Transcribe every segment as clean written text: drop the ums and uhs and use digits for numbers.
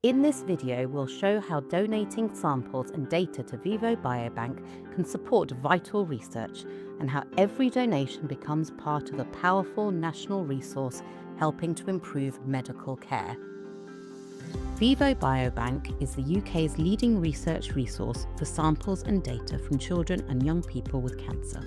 In this video, we'll show how donating samples and data to VIVO Biobank can support vital research and how every donation becomes part of a powerful national resource helping to improve medical care. VIVO Biobank is the UK's leading research resource for samples and data from children and young people with cancer.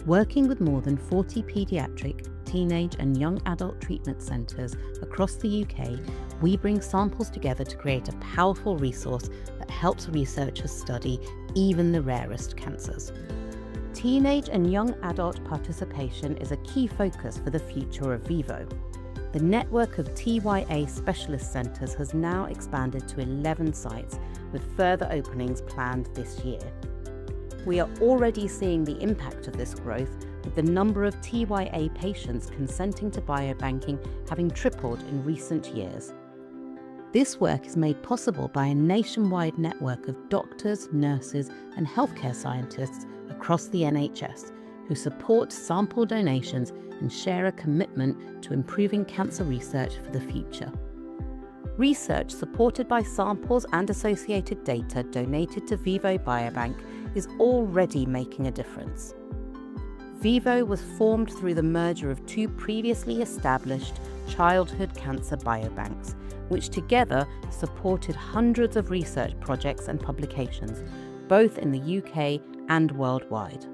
Working with more than 40 paediatric, teenage and young adult treatment centres across the UK, we bring samples together to create a powerful resource that helps researchers study even the rarest cancers. Teenage and young adult participation is a key focus for the future of VIVO. The network of TYA specialist centres has now expanded to 11 sites, with further openings planned this year. We are already seeing the impact of this growth, with the number of TYA patients consenting to biobanking having tripled in recent years. This work is made possible by a nationwide network of doctors, nurses and healthcare scientists across the NHS who support sample donations and share a commitment to improving cancer research for the future. Research supported by samples and associated data donated to VIVO Biobank is already making a difference. VIVO was formed through the merger of two previously established childhood cancer biobanks, which together supported hundreds of research projects and publications, both in the UK and worldwide.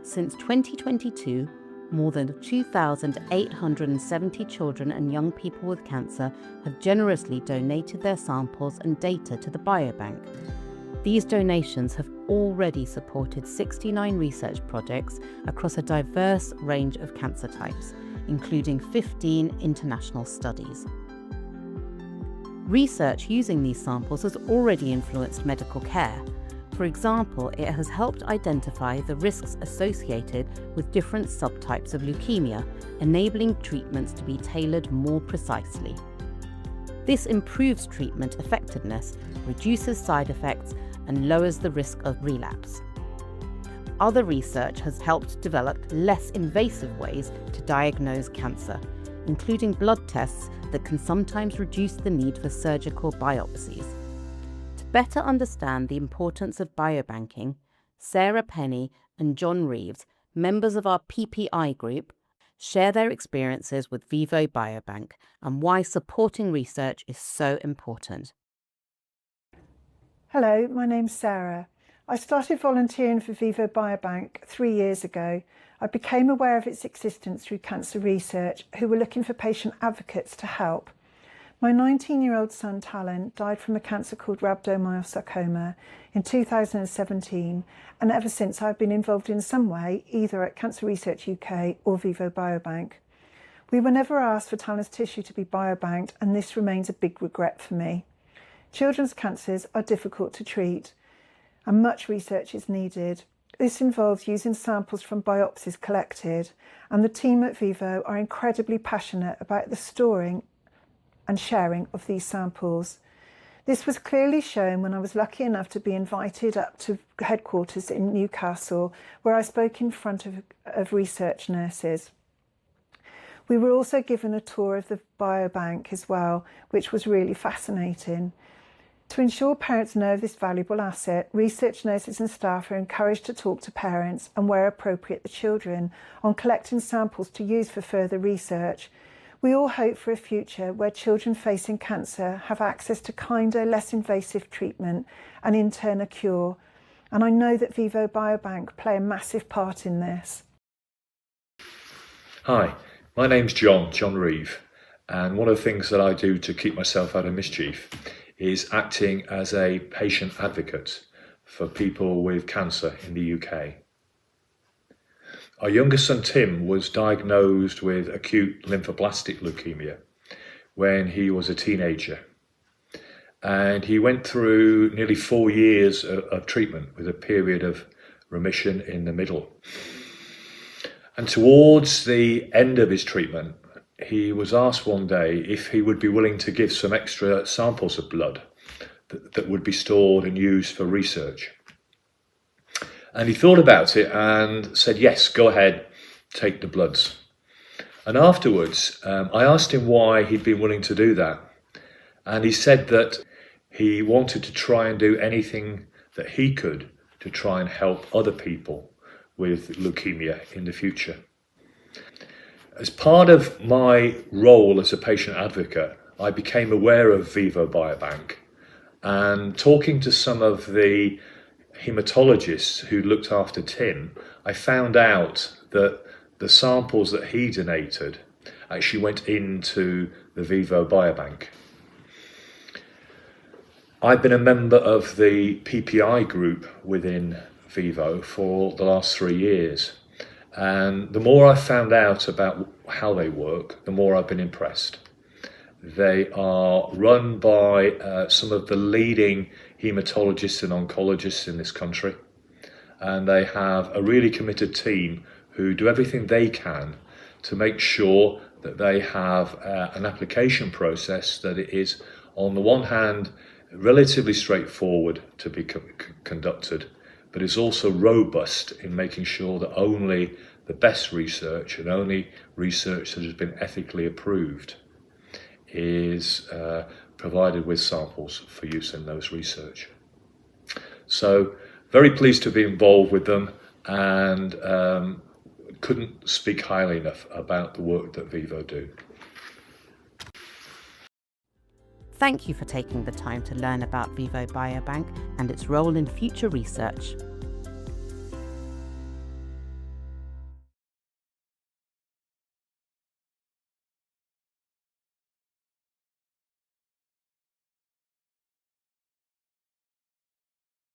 Since 2022, more than 2,870 children and young people with cancer have generously donated their samples and data to the biobank. These donations have already supported 69 research projects across a diverse range of cancer types, including 15 international studies. Research using these samples has already influenced medical care. For example, it has helped identify the risks associated with different subtypes of leukemia, enabling treatments to be tailored more precisely. This improves treatment effectiveness, reduces side effects, and lowers the risk of relapse. Other research has helped develop less invasive ways to diagnose cancer, including blood tests that can sometimes reduce the need for surgical biopsies. To better understand the importance of biobanking, Sarah Penny and John Reeves, members of our PPI group, share their experiences with VIVO Biobank and why supporting research is so important. Hello, my name's Sarah. I started volunteering for VIVO Biobank 3 years ago. I became aware of its existence through cancer research, who were looking for patient advocates to help. My 19-year-old son, Talon, died from a cancer called rhabdomyosarcoma in 2017, and ever since I've been involved in some way, either at Cancer Research UK or VIVO Biobank. We were never asked for Talon's tissue to be biobanked, and this remains a big regret for me. Children's cancers are difficult to treat, and much research is needed. This involves using samples from biopsies collected, and the team at VIVO are incredibly passionate about the storing and sharing of these samples. This was clearly shown when I was lucky enough to be invited up to headquarters in Newcastle, where I spoke in front of research nurses. We were also given a tour of the biobank as well, which was really fascinating. To ensure parents know of this valuable asset, research nurses and staff are encouraged to talk to parents and, where appropriate, the children on collecting samples to use for further research. We all hope for a future where children facing cancer have access to kinder, less invasive treatment and in turn a cure. And I know that VIVO Biobank play a massive part in this. Hi, my name's John Reeve, and one of the things that I do to keep myself out of mischief is acting as a patient advocate for people with cancer in the UK. Our youngest son Tim was diagnosed with acute lymphoblastic leukemia when he was a teenager, and he went through nearly 4 years of treatment with a period of remission in the middle. And towards the end of his treatment, he was asked one day if he would be willing to give some extra samples of blood that would be stored and used for research. And he thought about it and said, yes, go ahead, take the bloods. And afterwards, I asked him why he'd been willing to do that. And he said that he wanted to try and do anything that he could to try and help other people with leukemia in the future. As part of my role as a patient advocate, I became aware of VIVO Biobank, and talking to some of the haematologists who looked after Tim, I found out that the samples that he donated actually went into the VIVO Biobank. I've been a member of the PPI group within VIVO for the last 3 years. And the more I've found out about how they work, the more I've been impressed. They are run by some of the leading haematologists and oncologists in this country. And they have a really committed team who do everything they can to make sure that they have an application process that is, on the one hand, relatively straightforward to be conducted, but is also robust in making sure that only the best research and only research that has been ethically approved is provided with samples for use in those research. So very pleased to be involved with them, and couldn't speak highly enough about the work that VIVO do. Thank you for taking the time to learn about VIVO Biobank and its role in future research.